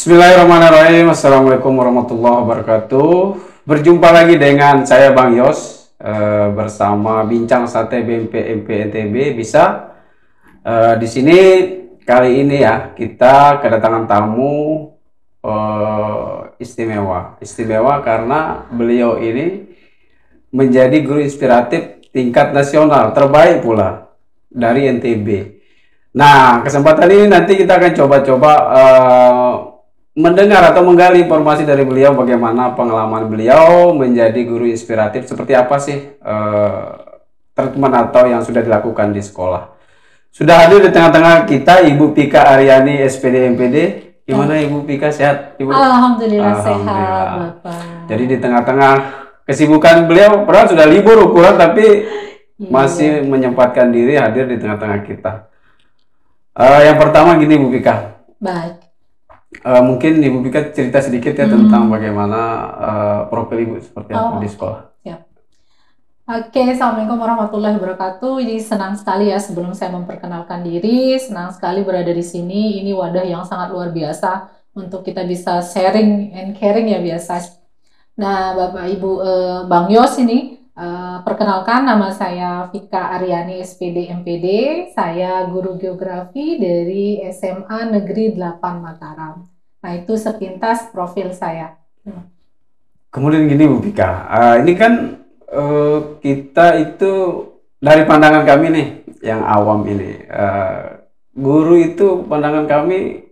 Bismillahirrahmanirrahim. Assalamualaikum warahmatullahi wabarakatuh. Berjumpa lagi dengan saya Bang Yos bersama Bincang Sate BMP NTB. Bisa di sini kali ini ya kita kedatangan tamu istimewa karena beliau ini menjadi guru inspiratif tingkat nasional terbaik pula dari NTB. Nah, kesempatan ini nanti kita akan coba-coba mendengar atau menggali informasi dari beliau bagaimana pengalaman beliau menjadi guru inspiratif, seperti apa sih treatment atau yang sudah dilakukan di sekolah. Sudah hadir di tengah-tengah kita Ibu Pika Aryani SPD MPD. Gimana Ibu Pika, sehat Ibu? Alhamdulillah sehat Bapak. Jadi di tengah-tengah kesibukan beliau, padahal sudah libur ukuran tapi masih menyempatkan diri hadir di tengah-tengah kita. Yang pertama gini Bu Pika. Baik. Mungkin Ibu Pika cerita sedikit ya tentang bagaimana profil Ibu seperti apa di sekolah. Siap. Oke, Assalamualaikum warahmatullahi wabarakatuh. Jadi senang sekali ya sebelum saya memperkenalkan diri, senang sekali berada di sini. Ini wadah yang sangat luar biasa untuk kita bisa sharing and caring ya biasa. Nah, Bapak Ibu Bang Yos ini, perkenalkan nama saya Pika Aryani SPD MPD. Saya guru geografi dari SMA Negeri 8 Mataram. Nah, itu sepintas profil saya. Kemudian gini Bu Pika, ini kan kita itu dari pandangan kami nih yang awam ini, guru itu pandangan kami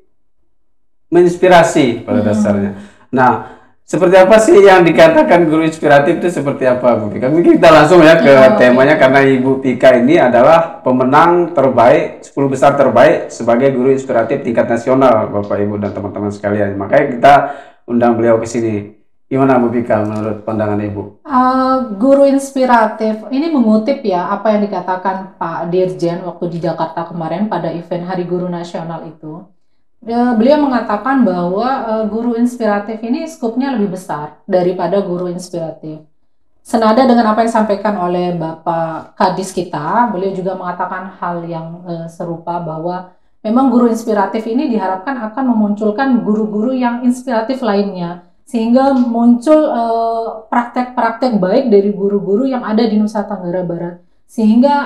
menginspirasi pada dasarnya. Nah, seperti apa sih yang dikatakan guru inspiratif itu seperti apa Bu Pika? Mungkin kita langsung ya ke temanya karena Ibu Pika ini adalah pemenang terbaik 10 besar terbaik sebagai guru inspiratif tingkat nasional Bapak Ibu dan teman-teman sekalian. Makanya kita undang beliau ke sini. Gimana Bu Pika menurut pandangan Ibu? Guru inspiratif ini mengutip ya apa yang dikatakan Pak Dirjen waktu di Jakarta kemarin pada event Hari Guru Nasional itu. Beliau mengatakan bahwa guru inspiratif ini skupnya lebih besar daripada guru inspiratif. Senada dengan apa yang disampaikan oleh Bapak Kadis kita, beliau juga mengatakan hal yang serupa bahwa memang guru inspiratif ini diharapkan akan memunculkan guru-guru yang inspiratif lainnya, sehingga muncul praktek-praktek baik dari guru-guru yang ada di Nusa Tenggara Barat. Sehingga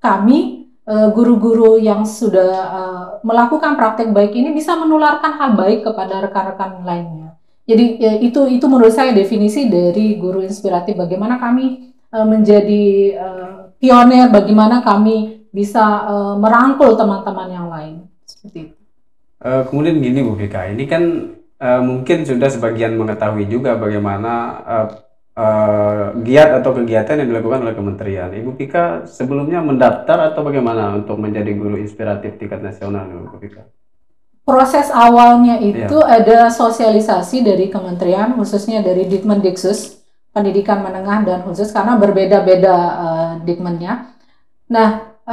kami guru-guru yang sudah melakukan praktek baik ini bisa menularkan hal baik kepada rekan-rekan lainnya. Jadi itu menurut saya definisi dari guru inspiratif. Bagaimana kami menjadi pionir, bagaimana kami bisa merangkul teman-teman yang lain. Seperti itu. Kemudian gini Bu Pika, ini kan mungkin sudah sebagian mengetahui juga bagaimana giat atau kegiatan yang dilakukan oleh kementerian. Ibu Pika sebelumnya mendaftar atau bagaimana untuk menjadi guru inspiratif tingkat nasional Ibu Pika? Proses awalnya itu ada sosialisasi dari kementerian, khususnya dari Dikmendiksus, Pendidikan Menengah dan Khusus, karena berbeda-beda Dikmennya. Nah,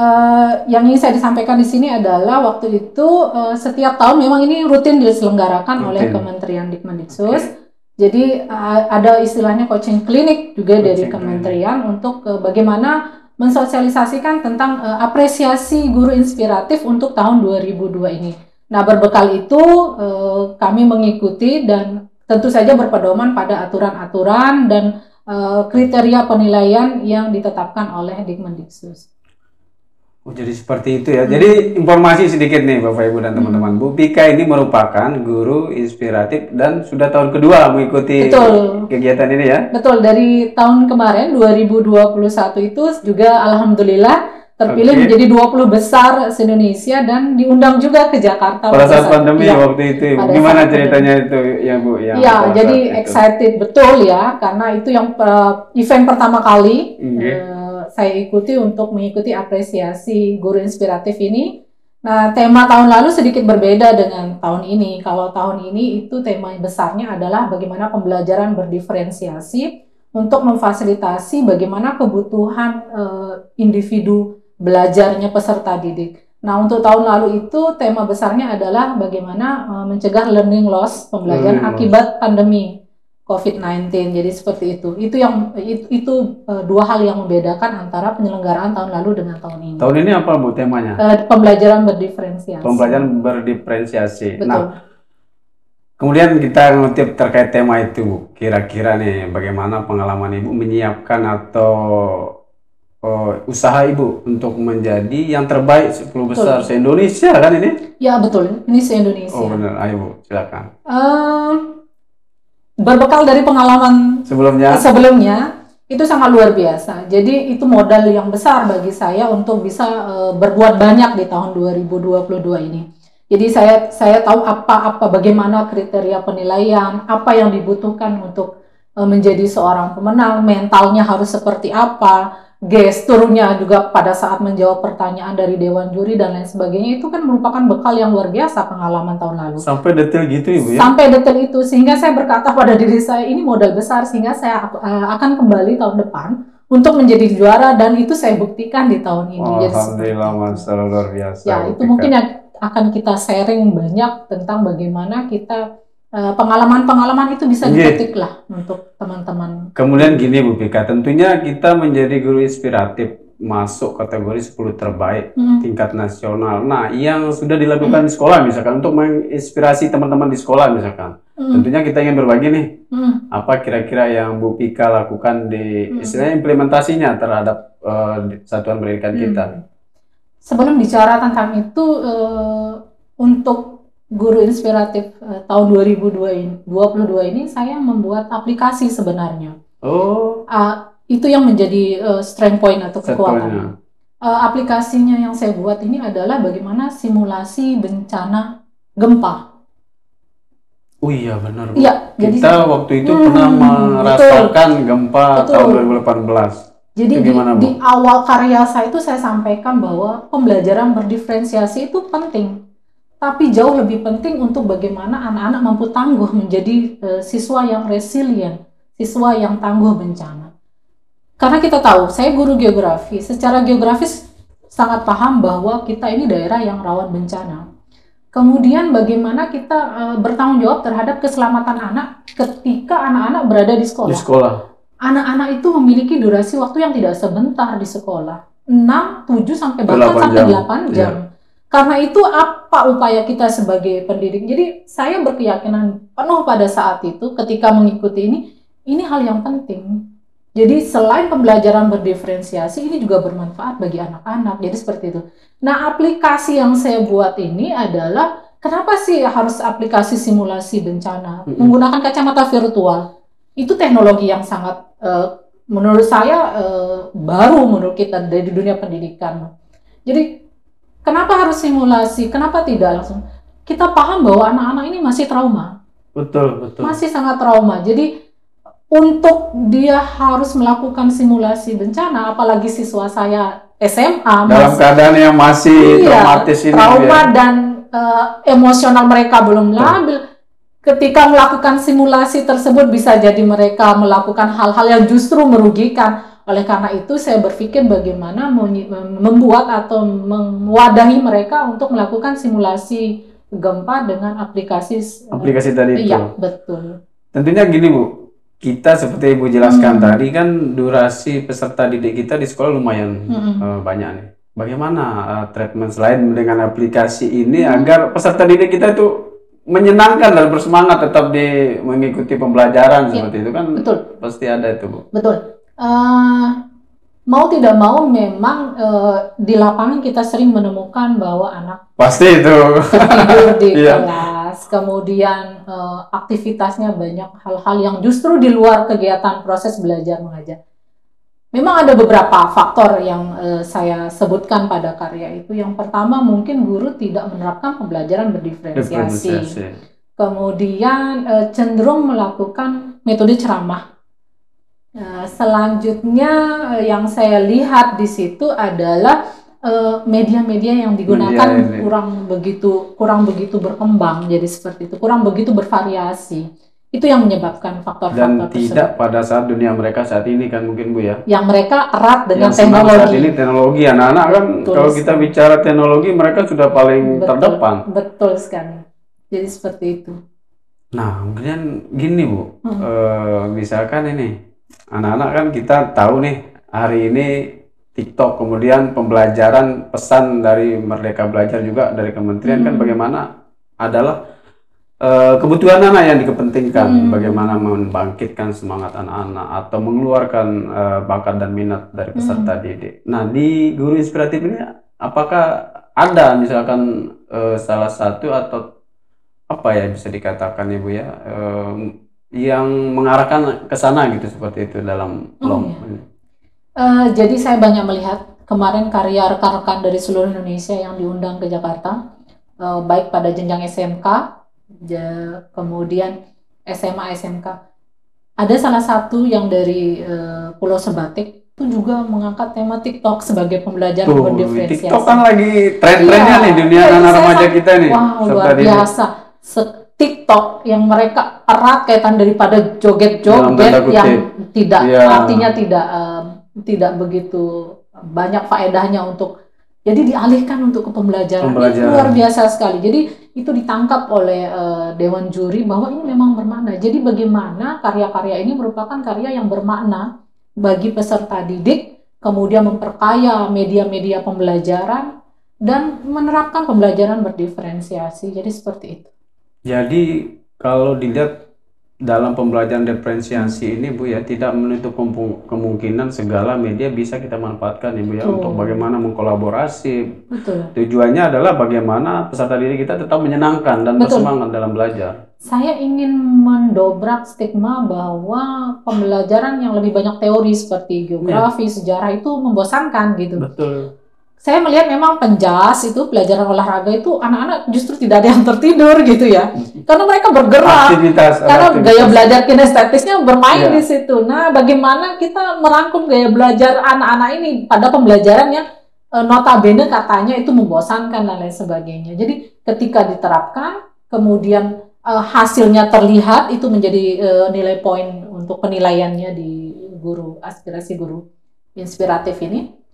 yang ingin saya disampaikan di sini adalah waktu itu setiap tahun memang ini rutin diselenggarakan oleh Kementerian Dikmendiksus. Jadi ada istilahnya coaching klinik juga dari kementerian untuk bagaimana mensosialisasikan tentang apresiasi guru inspiratif untuk tahun 2002 ini. Nah, berbekal itu kami mengikuti dan tentu saja berpedoman pada aturan-aturan dan kriteria penilaian yang ditetapkan oleh Dikmendiksus. Oh, jadi seperti itu ya. Jadi informasi sedikit nih Bapak Ibu dan teman-teman. Bu Pika ini merupakan guru inspiratif dan sudah tahun kedua mengikuti kegiatan ini ya. Betul, dari tahun kemarin 2021 itu juga alhamdulillah terpilih menjadi 20 besar se-Indonesia dan diundang juga ke Jakarta pada saat pandemi waktu itu. Gimana ceritanya itu ya Bu? Iya, jadi excited betul ya karena itu yang event pertama kali. Saya ikuti untuk mengikuti apresiasi guru inspiratif ini. Nah, tema tahun lalu sedikit berbeda dengan tahun ini. Kalau tahun ini itu tema besarnya adalah bagaimana pembelajaran berdiferensiasi untuk memfasilitasi bagaimana kebutuhan individu belajarnya peserta didik. Nah, untuk tahun lalu itu tema besarnya adalah bagaimana mencegah learning loss, pembelajaran akibat pandemi COVID-19. Jadi seperti itu. Itu dua hal yang membedakan antara penyelenggaraan tahun lalu dengan tahun ini. Tahun ini apa Bu temanya? Pembelajaran berdiferensiasi. Pembelajaran berdiferensiasi. Betul. Nah, Kemudian kita ngutip terkait tema itu, Bu. Kira-kira nih bagaimana pengalaman Ibu menyiapkan atau usaha Ibu untuk menjadi yang terbaik 10 besar Betul. se-Indonesia kan ini? Ya betul, ini Oh se-Indonesia. benar, ayo Bu, silakan. Eh, Berbekal dari pengalaman Sebelumnya, sebelumnya, itu sangat luar biasa. Jadi itu modal yang besar bagi saya untuk bisa berbuat banyak di tahun 2022 ini. Jadi saya tahu bagaimana kriteria penilaian, apa yang dibutuhkan untuk menjadi seorang pemenang, mentalnya harus seperti apa, gesturnya juga pada saat menjawab pertanyaan dari dewan juri dan lain sebagainya. Itu kan merupakan bekal yang luar biasa pengalaman tahun lalu. sampai detail gitu Ibu ya? Sampai detail itu, sehingga saya berkata pada diri saya, ini modal besar, sehingga saya akan kembali tahun depan untuk menjadi juara, dan itu saya buktikan di tahun ini. Jadi Alhamdulillah, Masya Allah, luar biasa. ya, Bu itu Tika. mungkin yang akan kita sharing banyak tentang bagaimana kita pengalaman-pengalaman itu bisa Iya. dipetik lah untuk teman-teman. Kemudian gini Bu Pika, tentunya kita menjadi guru inspiratif masuk kategori 10 terbaik tingkat nasional. Nah, yang sudah dilakukan di sekolah misalkan untuk menginspirasi teman-teman di sekolah misalkan. Tentunya kita ingin berbagi nih, apa kira-kira yang Bu Pika lakukan di istilahnya implementasinya terhadap satuan pendidikan kita. Sebelum bicara tentang itu, untuk guru inspiratif tahun 2022 ini saya membuat aplikasi sebenarnya. Oh, Itu yang menjadi strength point atau kekuatan. satuannya. Aplikasinya yang saya buat ini adalah bagaimana simulasi bencana gempa. Oh iya benar Bu. Iya, jadi Kita waktu itu pernah merasakan gempa tahun 2018. Jadi Itu gimana, Bu? di awal karya saya itu saya sampaikan bahwa pembelajaran berdiferensiasi itu penting. Tapi jauh lebih penting untuk bagaimana anak-anak mampu tangguh menjadi siswa yang resilient, siswa yang tangguh bencana. Karena kita tahu, saya guru geografi, secara geografis sangat paham bahwa kita ini daerah yang rawan bencana. Kemudian bagaimana kita bertanggung jawab terhadap keselamatan anak ketika anak-anak berada di sekolah. Di sekolah. Anak-anak itu memiliki durasi waktu yang tidak sebentar di sekolah. 6, 7, sampai bahkan 8 sampai jam. 8 jam. Karena itu apa upaya kita sebagai pendidik? Jadi saya berkeyakinan penuh pada saat itu ketika mengikuti ini hal yang penting. Jadi selain pembelajaran berdiferensiasi, ini juga bermanfaat bagi anak-anak. Jadi seperti itu. Nah, aplikasi yang saya buat ini adalah, kenapa sih harus aplikasi simulasi bencana? Menggunakan kacamata virtual. Itu teknologi yang sangat, menurut saya, baru menurut kita dari dunia pendidikan. Jadi kenapa harus simulasi? Kenapa tidak langsung? Kita paham bahwa anak-anak ini masih trauma. Betul, betul. Masih sangat trauma. Jadi untuk dia harus melakukan simulasi bencana, apalagi siswa saya SMA Dalam keadaan yang masih traumatis ini. Trauma ya. dan emosional mereka belum labil. Ketika melakukan simulasi tersebut bisa jadi mereka melakukan hal-hal yang justru merugikan. Oleh karena itu saya berpikir bagaimana membuat atau mewadahi mereka untuk melakukan simulasi gempa dengan aplikasi tadi itu. Iya, betul. Tentunya gini Bu, kita seperti Ibu jelaskan tadi kan durasi peserta didik kita di sekolah lumayan banyak nih. Bagaimana treatment selain dengan aplikasi ini agar peserta didik kita itu menyenangkan dan bersemangat tetap mengikuti pembelajaran seperti itu kan? Betul. Pasti ada itu Bu. Betul. Mau tidak mau memang di lapangan kita sering menemukan bahwa anak pasti itu tidur di kelas, kemudian aktivitasnya banyak hal-hal yang justru di luar kegiatan proses belajar mengajar. Memang ada beberapa faktor yang saya sebutkan pada karya itu. Yang pertama mungkin guru tidak menerapkan pembelajaran berdiferensiasi. Kemudian cenderung melakukan metode ceramah. Selanjutnya yang saya lihat di situ adalah media-media yang digunakan kurang begitu berkembang, jadi seperti itu, kurang begitu bervariasi. Itu yang menyebabkan faktor-faktor tersebut. Dan tidak pada saat dunia mereka saat ini kan mungkin Bu ya. Yang mereka erat dengan yang teknologi. Saat ini teknologi anak-anak kan kalau kita bicara teknologi mereka sudah paling terdepan. Betul sekali. Jadi seperti itu. Nah, kemudian gini Bu, misalkan ini anak-anak kan kita tahu nih hari ini TikTok, kemudian pembelajaran pesan dari Merdeka Belajar juga dari kementerian kan bagaimana adalah kebutuhan anak yang dikepentingkan, bagaimana membangkitkan semangat anak-anak atau mengeluarkan bakat dan minat dari peserta didik. Nah, di guru inspiratif ini apakah ada misalkan salah satu atau apa ya bisa dikatakan Ibu ya, yang mengarahkan ke sana gitu seperti itu dalam kelompok ini? Jadi saya banyak melihat kemarin karya rekan-rekan dari seluruh Indonesia yang diundang ke Jakarta, baik pada jenjang SMK, kemudian SMA, SMK. Ada salah satu yang dari Pulau Sebatik itu juga mengangkat tema TikTok sebagai pembelajaran berdiferensiasi. TikTok kan lagi tren-trennya nih dunia anak remaja kita nih. Wah, luar biasa. TikTok yang mereka erat kaitan daripada joget-joget yang tidak artinya tidak begitu banyak faedahnya untuk, jadi dialihkan untuk ke pembelajaran. Ini luar biasa sekali. Jadi itu ditangkap oleh Dewan Juri bahwa ini memang bermakna. Jadi bagaimana karya-karya ini merupakan karya yang bermakna bagi peserta didik, kemudian memperkaya media-media pembelajaran dan menerapkan pembelajaran berdiferensiasi. Jadi seperti itu. Jadi kalau dilihat dalam pembelajaran diferensiasi ini Bu ya, tidak menutup kemungkinan segala media bisa kita manfaatkan Ibu ya, untuk bagaimana mengkolaborasi. Betul. Tujuannya adalah bagaimana peserta didik kita tetap menyenangkan dan bersemangat dalam belajar. Saya ingin mendobrak stigma bahwa pembelajaran yang lebih banyak teori seperti geografi, sejarah itu membosankan gitu. Betul. Saya melihat memang penjas itu pelajaran olahraga itu anak-anak justru tidak ada yang tertidur gitu ya, karena mereka bergerak, karena gaya belajar kinestetisnya bermain di situ. Nah, bagaimana kita merangkum gaya belajar anak-anak ini pada pembelajaran yang notabene katanya itu membosankan dan lain sebagainya. Jadi ketika diterapkan, kemudian hasilnya terlihat, itu menjadi nilai poin untuk penilaiannya di guru aspirasi guru inspiratif ini.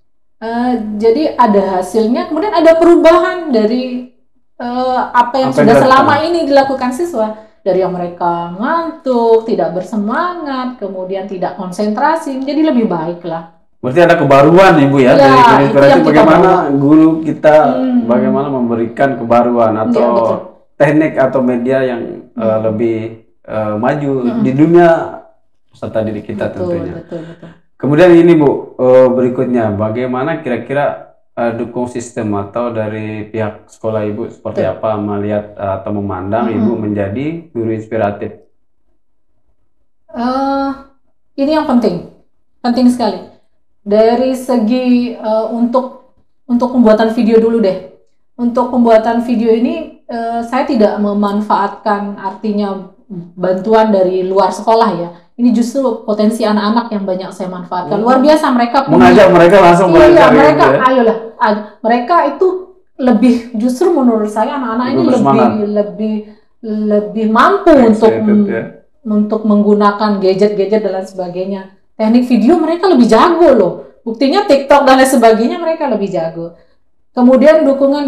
Jadi ada hasilnya, kemudian ada perubahan dari apa yang sudah selama ini dilakukan siswa. Dari yang mereka ngantuk, tidak bersemangat, kemudian tidak konsentrasi, jadi lebih baik lah. Berarti ada kebaruan Ibu ya, dari guru inspiratif, bagaimana guru kita bagaimana memberikan kebaruan atau teknik atau media yang lebih maju di dunia peserta didik kita tentunya. Betul. Kemudian ini Bu, berikutnya bagaimana kira-kira dukung sistem atau dari pihak sekolah Ibu seperti apa melihat atau memandang Ibu menjadi guru inspiratif? Ini yang penting sekali. Dari segi untuk pembuatan video dulu deh. Untuk pembuatan video ini saya tidak memanfaatkan artinya bantuan dari luar sekolah ya. Ini justru potensi anak-anak yang banyak saya manfaatkan. Luar biasa mereka mengajak mereka langsung belajar. Iya, mereka ya? Ayolah. Mereka itu lebih, justru menurut saya anak-anak ini lebih mampu untuk menggunakan gadget-gadget dan lain sebagainya. Teknik video mereka lebih jago loh. Buktinya TikTok dan lain sebagainya mereka lebih jago. Kemudian dukungan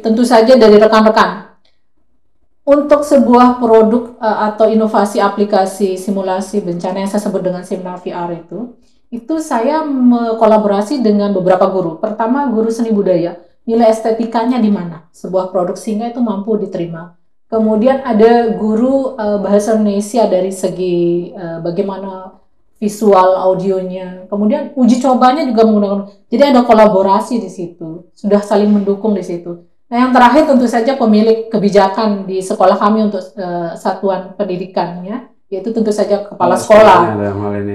tentu saja dari rekan-rekan. Untuk sebuah produk atau inovasi aplikasi simulasi bencana yang saya sebut dengan Simla VR itu saya kolaborasi dengan beberapa guru. Pertama, guru seni budaya. Nilai estetikanya di mana? Sebuah produk sehingga itu mampu diterima. Kemudian ada guru bahasa Indonesia dari segi bagaimana visual audionya. Kemudian uji cobanya juga menggunakan. Jadi ada kolaborasi di situ. Sudah saling mendukung di situ. Nah, yang terakhir tentu saja pemilik kebijakan di sekolah kami untuk satuan pendidikannya, yaitu tentu saja kepala sekolah.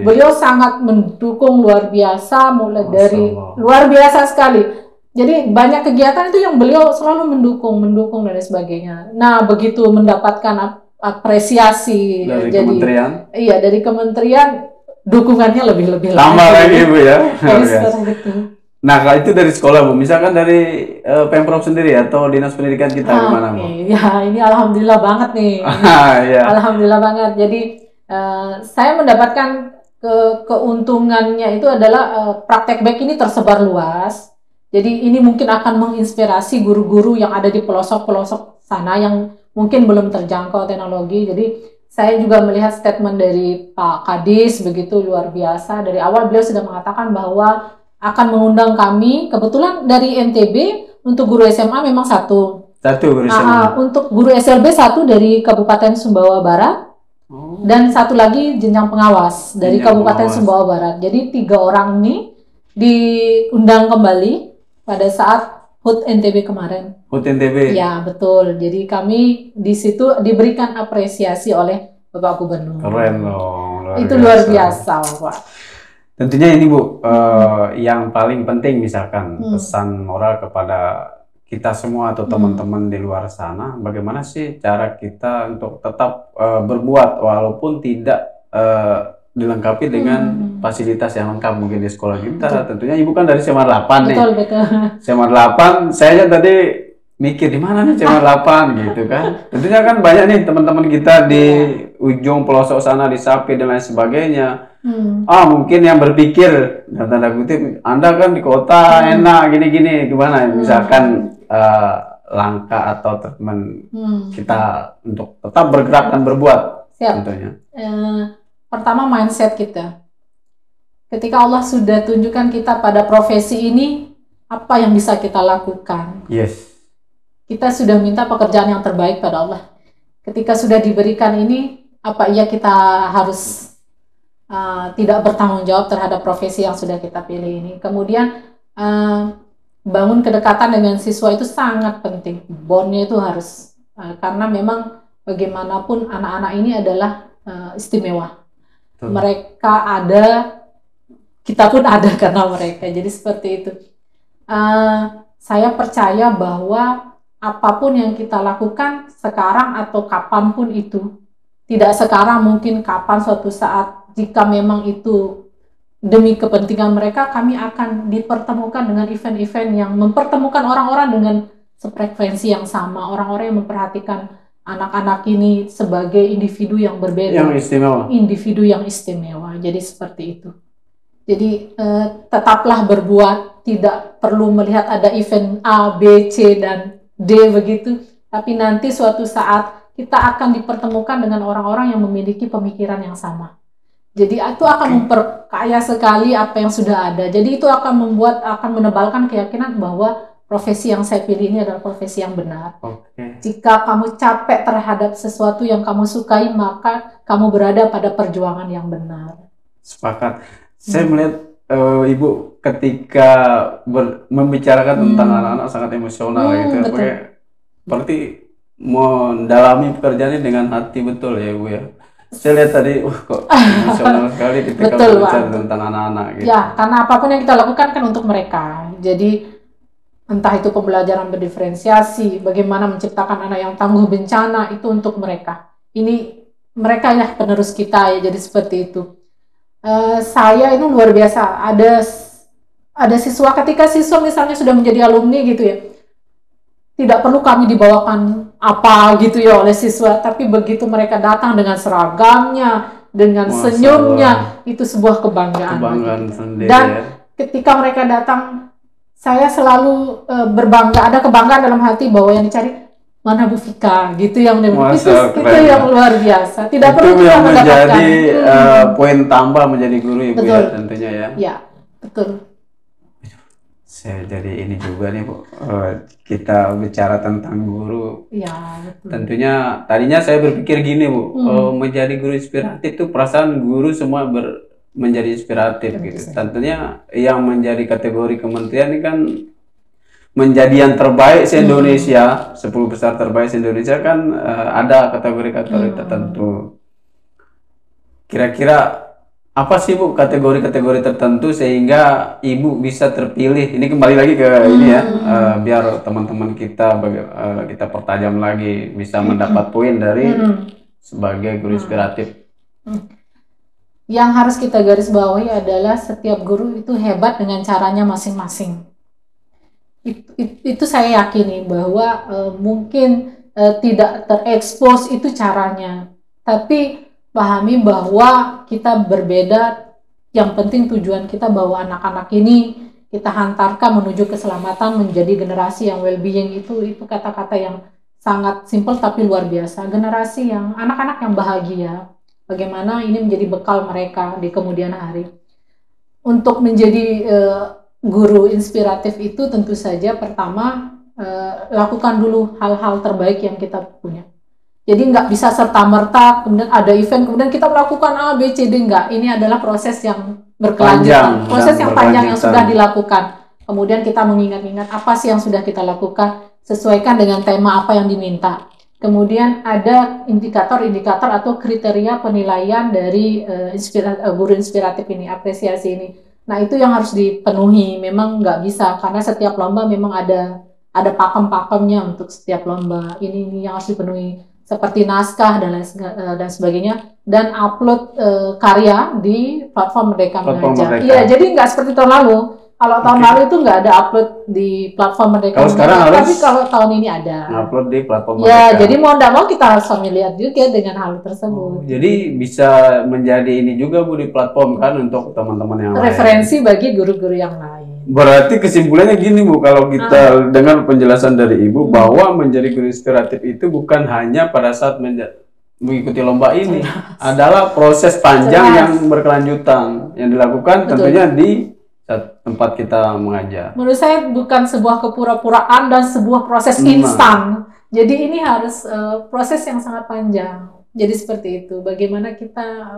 Beliau sangat mendukung luar biasa, mulai dari luar biasa sekali. Jadi banyak kegiatan itu yang beliau selalu mendukung dan sebagainya. Nah, begitu mendapatkan apresiasi dari kementerian, dari kementerian, dukungannya lebih tambah lagi Bu ya. Nah, kalau itu dari sekolah Bu, misalkan dari Pemprov sendiri atau Dinas Pendidikan kita gimana Bu? Ya, ini alhamdulillah banget nih. Alhamdulillah banget. Jadi saya mendapatkan keuntungannya itu adalah praktek baik ini tersebar luas. Jadi ini mungkin akan menginspirasi guru-guru yang ada di pelosok-pelosok sana yang mungkin belum terjangkau teknologi. Jadi saya juga melihat statement dari Pak Kadis begitu luar biasa. Dari awal beliau sudah mengatakan bahwa akan mengundang kami, kebetulan dari NTB untuk guru SMA memang satu, Satu guru SMA. Untuk guru SLB satu dari Kabupaten Sumbawa Barat. Dan satu lagi jenjang pengawas dari Kabupaten Sumbawa Barat. Jadi 3 orang ini diundang kembali pada saat HUT NTB kemarin. HUT NTB. Ya betul. Jadi kami di situ diberikan apresiasi oleh Bapak Gubernur. Keren loh. Itu luar biasa, Pak. Tentunya ini Bu, yang paling penting misalkan pesan moral kepada kita semua atau teman-teman di luar sana, bagaimana sih cara kita untuk tetap berbuat walaupun tidak dilengkapi dengan fasilitas yang lengkap mungkin di sekolah kita. Tentunya Ibu kan dari SMA 8 nih. Betul. SMA 8, saya tadi mikir di mana nih SMA 8 gitu kan. Tentunya kan banyak nih teman-teman kita di ujung pelosok sana di Sapi dan lain sebagainya. Mungkin yang berpikir dalam tanda kutip, Anda kan di kota enak gini-gini, gimana misalkan langkah atau treatment kita untuk tetap bergerak dan berbuat. Tentunya. Pertama mindset kita. Ketika Allah sudah tunjukkan kita pada profesi ini, apa yang bisa kita lakukan? Yes. Kita sudah minta pekerjaan yang terbaik pada Allah. Ketika sudah diberikan ini, apa iya kita harus tidak bertanggung jawab terhadap profesi yang sudah kita pilih ini? Kemudian bangun kedekatan dengan siswa itu sangat penting. Bondnya itu harus karena memang bagaimanapun anak-anak ini adalah istimewa. Mereka ada, kita pun ada karena mereka. Jadi seperti itu. Saya percaya bahwa apapun yang kita lakukan sekarang atau kapanpun itu, tidak sekarang mungkin kapan suatu saat, jika memang itu demi kepentingan mereka, kami akan dipertemukan dengan event-event yang mempertemukan orang-orang dengan sefrekuensi yang sama, orang-orang yang memperhatikan anak-anak ini sebagai individu yang berbeda, yang istimewa, individu yang istimewa. Jadi seperti itu. Jadi tetaplah berbuat, tidak perlu melihat ada event A, B, C, dan D begitu. Tapi nanti suatu saat kita akan dipertemukan dengan orang-orang yang memiliki pemikiran yang sama. Jadi itu akan memperkaya sekali apa yang sudah ada. Jadi itu akan menebalkan keyakinan bahwa profesi yang saya pilih ini adalah profesi yang benar. Jika kamu capek terhadap sesuatu yang kamu sukai, maka kamu berada pada perjuangan yang benar. Sepakat. Saya melihat Ibu ketika membicarakan tentang anak-anak sangat emosional gitu. Berarti mendalami pekerjaannya dengan hati betul ya Ibu ya. Saya lihat tadi, kok emosional sekali ketika berbicara tentang anak-anak gitu. Ya, karena apapun yang kita lakukan kan untuk mereka. Jadi entah itu pembelajaran berdiferensiasi, bagaimana menciptakan anak yang tangguh bencana, itu untuk mereka. Ini mereka ya penerus kita ya, jadi seperti itu. Saya itu luar biasa. Ada siswa, ketika siswa misalnya sudah menjadi alumni gitu ya, tidak perlu kami dibawakan apa gitu ya oleh siswa, tapi begitu mereka datang dengan seragamnya, dengan senyumnya, itu sebuah kebanggaan sendiri. Dan ketika mereka datang, saya selalu berbangga, ada kebanggaan dalam hati bahwa yang dicari mana Bu Vika gitu, yang itu yang luar biasa. Tidak perlu kita mendapatkan. Menjadi poin tambah menjadi guru Ibu ya tentunya ya. Ya, betul. Saya jadi ini juga nih Bu, kita bicara tentang guru. Ya, betul. Tentunya tadinya saya berpikir gini Bu, menjadi guru inspiratif itu perasaan guru semua menjadi inspiratif gitu. Tentunya yang menjadi kategori kementerian ini kan menjadi yang terbaik se-Indonesia, 10 besar terbaik se-Indonesia kan ada kategori-kategori tertentu. Kira-kira apa sih Bu kategori-kategori tertentu sehingga Ibu bisa terpilih? Ini kembali lagi ke ini ya, biar teman-teman kita kita pertajam lagi, bisa mendapat poin dari sebagai guru inspiratif. Yang harus kita garis bawahi adalah setiap guru itu hebat dengan caranya masing-masing. Itu saya yakini bahwa mungkin tidak terekspos itu caranya, tapi pahami bahwa kita berbeda. Yang penting tujuan kita bahwa anak-anak ini kita hantarkan menuju keselamatan, menjadi generasi yang well-being. Itu kata-kata yang sangat simpel tapi luar biasa. Generasi yang anak-anak yang bahagia. Bagaimana ini menjadi bekal mereka di kemudian hari. Untuk menjadi guru inspiratif itu tentu saja pertama lakukan dulu hal-hal terbaik yang kita punya. Jadi nggak bisa serta-merta, kemudian ada event, kemudian kita melakukan A, B, C, D, enggak. Ini adalah proses yang berkelanjutan, proses yang panjang yang sudah dilakukan. Kemudian kita mengingat-ingat apa sih yang sudah kita lakukan, sesuaikan dengan tema apa yang diminta. Kemudian ada indikator-indikator atau kriteria penilaian dari guru inspiratif ini, apresiasi ini. Nah itu yang harus dipenuhi, memang nggak bisa, karena setiap lomba memang ada pakem-pakemnya untuk setiap lomba. Ini yang harus dipenuhi, seperti naskah dan sebagainya, dan upload karya di platform Merdeka Mengajar. Iya, jadi nggak seperti tahun lalu. Kalau tahun lalu itu nggak ada upload di platform Merdeka Mengajar, tapi kalau tahun ini ada. Upload di platform Merdeka. Ya, jadi mau nggak mau kita harus familiar juga dengan hal tersebut. Jadi bisa menjadi ini juga Bu di platform kan untuk teman-teman yang referensi lain. Bagi guru-guru yang lain. Berarti kesimpulannya gini Bu, kalau kita dengar penjelasan dari Ibu bahwa menjadi guru inspiratif itu bukan hanya pada saat mengikuti lomba ini, adalah proses panjang yang berkelanjutan yang dilakukan. Betul. Tentunya di tempat kita mengajar. Menurut saya bukan sebuah kepura-puraan dan sebuah proses instan. Jadi ini harus proses yang sangat panjang. Jadi seperti itu. Bagaimana kita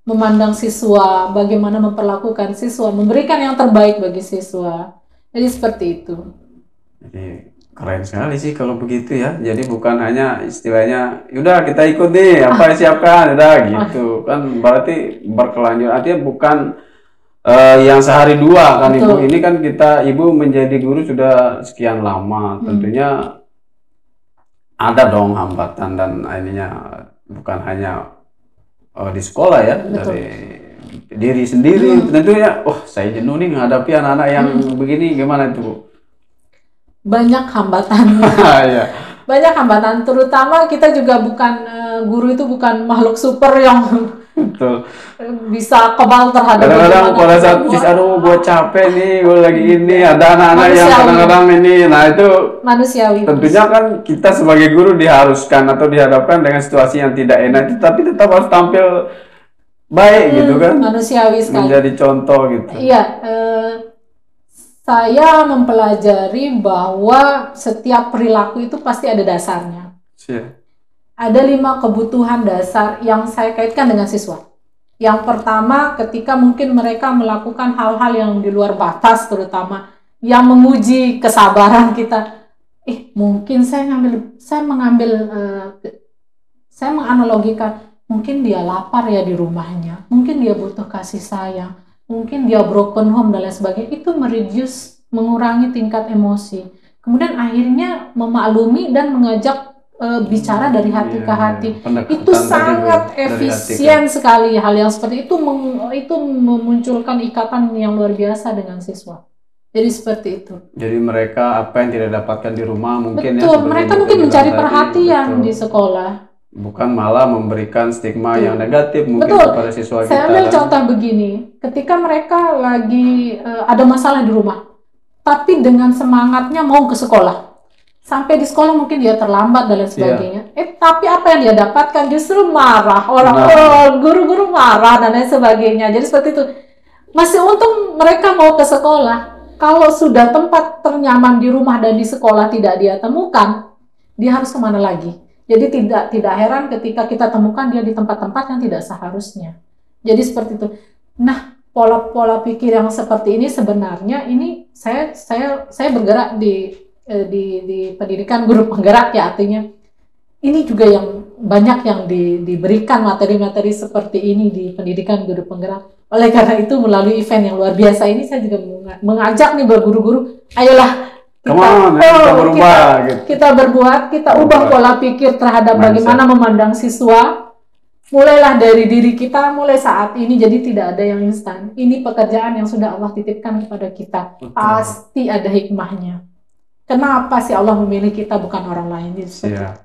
memandang siswa, bagaimana memperlakukan siswa, memberikan yang terbaik bagi siswa. Jadi seperti itu. Jadi keren sekali sih kalau begitu ya. Jadi bukan hanya istilahnya, udah kita ikut nih, apa siapkan, udah gitu. Kan berarti berkelanjutan. Artinya bukan yang sehari dua kan. Betul. Ibu. Ini kan Ibu menjadi guru sudah sekian lama. Tentunya ada dong hambatan dan ininya, bukan hanya di sekolah ya. Betul. Dari diri sendiri. Tentunya saya jenuh nih menghadapi anak-anak yang begini, gimana itu Bu? Banyak hambatan. Ya. Banyak hambatan, terutama kita juga bukan guru itu bukan makhluk super yang betul. Bisa kebal terhadap kadang-kadang pada saat gue capek nih, gue lagi ini, ada anak-anak yang kadang-kadang ini, nah itu manusiawi. Tentunya kan kita sebagai guru diharuskan atau dihadapkan dengan situasi yang tidak enak, tapi tetap harus tampil baik gitu kan, manusiawi sekali, menjadi contoh gitu. Iya, saya mempelajari bahwa setiap perilaku itu pasti ada dasarnya. Ada 5 kebutuhan dasar yang saya kaitkan dengan siswa. Yang pertama, ketika mungkin mereka melakukan hal-hal yang di luar batas, terutama yang menguji kesabaran kita. Mungkin saya menganalogikan, mungkin dia lapar ya di rumahnya, mungkin dia butuh kasih sayang, mungkin dia broken home dan lain sebagainya. Itu mengurangi tingkat emosi. Kemudian akhirnya memaklumi dan mengajak bicara dari hati ke hati. Itu sangat efisien sekali. Hal yang seperti itu memunculkan ikatan yang luar biasa dengan siswa. Jadi seperti itu. Jadi mereka apa yang tidak dapatkan di rumah mungkin mereka mungkin mencari perhatian di sekolah. Bukan malah memberikan stigma yang negatif mungkin kepada siswa kita. Saya ambil contoh begini, ketika mereka lagi ada masalah di rumah, tapi dengan semangatnya mau ke sekolah. Sampai di sekolah mungkin dia terlambat dan lain sebagainya. Tapi apa yang dia dapatkan justru marah. Guru-guru marah dan lain sebagainya. Jadi seperti itu. Masih untung mereka mau ke sekolah. Kalau sudah tempat ternyaman di rumah dan di sekolah tidak dia temukan, dia harus kemana lagi? Jadi tidak heran ketika kita temukan dia di tempat-tempat yang tidak seharusnya. Jadi seperti itu. Nah, pola-pola pikir yang seperti ini sebenarnya ini saya bergerak di pendidikan guru penggerak ya, artinya ini juga yang banyak yang diberikan materi-materi seperti ini di pendidikan guru penggerak. Oleh karena itu melalui event yang luar biasa ini saya juga mengajak nih guru-guru, ayolah kita berbuat, kita ubah pola pikir terhadap bagaimana memandang siswa. Mulailah dari diri kita mulai saat ini. Jadi tidak ada yang instan. Ini pekerjaan yang sudah Allah titipkan kepada kita. Pasti ada hikmahnya. Kenapa sih Allah memilih kita bukan orang lain? Ya.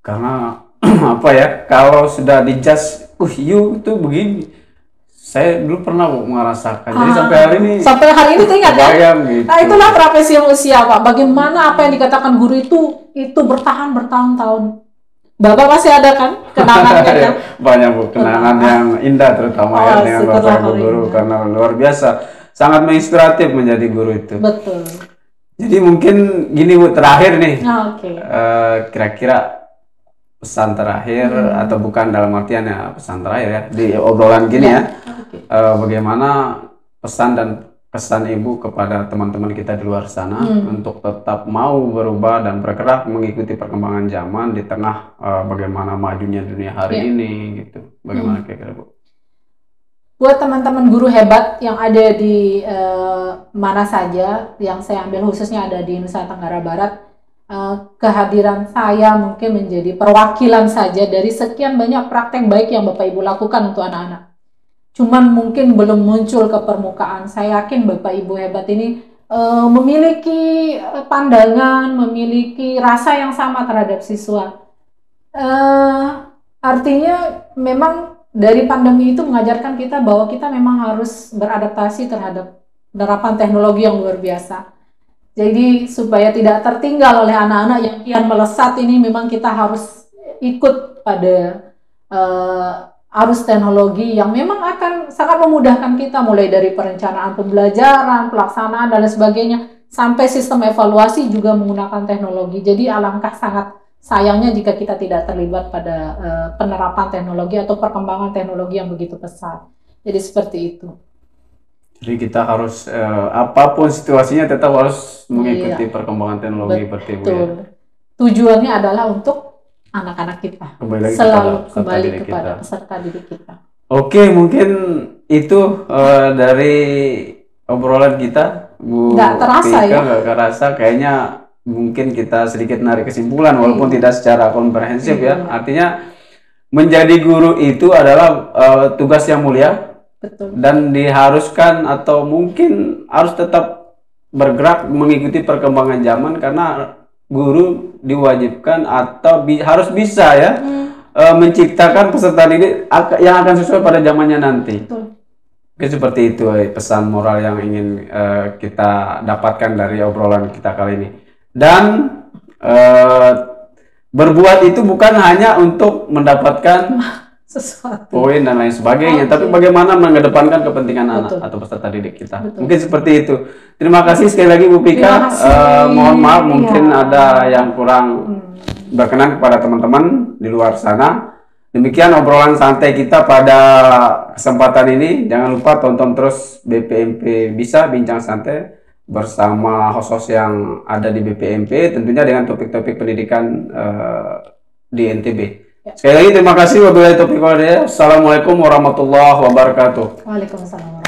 Karena apa ya? Kalau sudah dijudge, you itu begini. Saya dulu pernah merasakan. Jadi sampai hari ini teringat ya. Gitu. Nah, itulah profesi usia Pak. Bagaimana apa yang dikatakan guru itu bertahan bertahun-tahun. Bapak masih ada kan kenangannya kan? Banyak Bu, kenangan yang indah terutama ya dengan Bapak Ibu guru karena luar biasa, sangat menginspiratif menjadi guru itu. Betul. Jadi mungkin gini Bu, terakhir nih, Oke. kira-kira pesan terakhir atau bukan dalam artian ya pesan terakhir ya di obrolan gini ya, Oke. bagaimana pesan dan kesan Ibu kepada teman-teman kita di luar sana untuk tetap mau berubah dan bergerak mengikuti perkembangan zaman di tengah bagaimana majunya dunia hari ini gitu. Bagaimana kira-kira Bu? Buat teman-teman guru hebat yang ada di mana saja, yang saya ambil khususnya ada di Nusa Tenggara Barat, kehadiran saya mungkin menjadi perwakilan saja dari sekian banyak praktek baik yang Bapak Ibu lakukan untuk anak-anak. Cuman mungkin belum muncul ke permukaan. Saya yakin Bapak Ibu hebat ini memiliki pandangan, memiliki rasa yang sama terhadap siswa. Artinya memang dari pandemi itu mengajarkan kita bahwa kita memang harus beradaptasi terhadap penerapan teknologi yang luar biasa. Jadi supaya tidak tertinggal oleh anak-anak yang kian melesat ini, memang kita harus ikut pada arus teknologi yang memang akan sangat memudahkan kita, mulai dari perencanaan pembelajaran, pelaksanaan dan lain sebagainya, sampai sistem evaluasi juga menggunakan teknologi. Jadi alangkah sangat sayangnya jika kita tidak terlibat pada penerapan teknologi atau perkembangan teknologi yang begitu pesat. Jadi seperti itu. Jadi kita harus apapun situasinya tetap harus mengikuti perkembangan teknologi seperti Bu ya. Tujuannya adalah untuk anak-anak kita. Selalu kembali kepada peserta didik kita. Oke, mungkin itu dari obrolan kita, Bu. Nggak terasa Pika, ya? nggak terasa, kayaknya mungkin kita sedikit narik kesimpulan walaupun tidak secara komprehensif ya. Artinya menjadi guru itu adalah tugas yang mulia. Betul. Dan diharuskan atau mungkin harus tetap bergerak mengikuti perkembangan zaman karena guru diwajibkan atau harus bisa ya menciptakan peserta didik yang akan sesuai pada zamannya nanti. Betul. Oke, seperti itu pesan moral yang ingin kita dapatkan dari obrolan kita kali ini. Dan berbuat itu bukan hanya untuk mendapatkan sesuatu poin dan lain sebagainya, tapi bagaimana mengedepankan kepentingan anak atau peserta didik kita. Mungkin seperti itu. Terima kasih sekali lagi Bu Pika. Mohon maaf mungkin ada yang kurang berkenan kepada teman-teman di luar sana. Demikian obrolan santai kita pada kesempatan ini. Jangan lupa tonton terus BPMP Bisa Bincang Santai bersama host-host yang ada di BPMP, tentunya dengan topik-topik pendidikan di NTB. Sekali lagi terima kasih wabillahi taufiq wal hidayah. Assalamualaikum warahmatullahi wabarakatuh. Waalaikumsalam.